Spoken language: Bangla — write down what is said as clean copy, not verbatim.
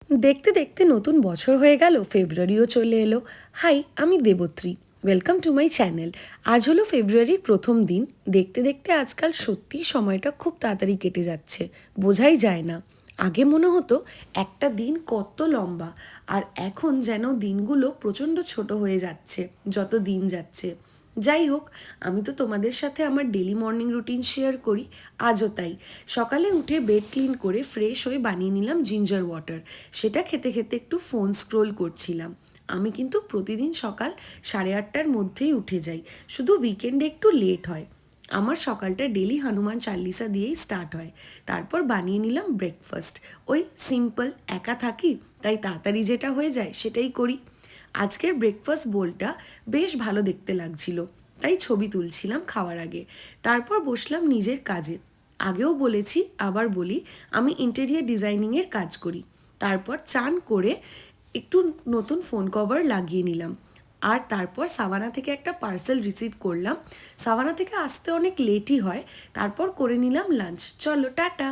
দেখতে দেখতে নতুন বছর হয়ে গেল, ফেব্রুয়ারিও চলে এলো। হাই, আমি Debatri. Welcome to my channel. আজ হলো ফেব্রুয়ারির প্রথম দিন। দেখতে দেখতে আজকাল সত্যিই সময়টা খুব তাড়াতাড়ি কেটে যাচ্ছে, বোঝাই যায় না। আগে মনে হতো একটা দিন কত লম্বা, আর এখন যেন দিনগুলো প্রচণ্ড ছোট হয়ে যাচ্ছে যত দিন যাচ্ছে। যাই হোক, আমি তো তোমাদের সাথে আমার ডেলি মর্নিং রুটিন শেয়ার করি। আজও তাই। সকালে উঠে বেড ক্লিন করে ফ্রেশ হয়ে বানিয়ে নিলাম জিঞ্জার ওয়াটার। সেটা খেতে খেতে একটু ফোন স্ক্রোল করছিলাম। আমি কিন্তু প্রতিদিন সকাল 8:30টার মধ্যেই উঠে যাই, শুধু উইকেন্ডে একটু লেট হয়। আমার সকালটা ডেলি হনুমান চাল্লিশা দিয়েই স্টার্ট হয়। তারপর বানিয়ে নিলাম ব্রেকফাস্ট। ওই সিম্পল, একা থাকি তাই তাড়াতাড়ি যেটা হয়ে যায় সেটাই করি। আজকের ব্রেকফাস্ট বোলটা বেশ ভালো দেখতে লাগছিল, তাই ছবি তুলছিলাম খাওয়ার আগে। তারপর বসলাম নিজের কাজে। আগেও বলেছি, আবার বলি, আমি ইন্টেরিয়ার ডিজাইনিংয়ের কাজ করি। তারপর চান করে একটু নতুন ফোন কভার লাগিয়ে নিলাম। আর তারপর সাভানা থেকে একটা পার্সেল রিসিভ করলাম। সাভানা থেকে আসতে অনেক লেটই হয়। তারপর করে নিলাম লাঞ্চ। চলো টাটা।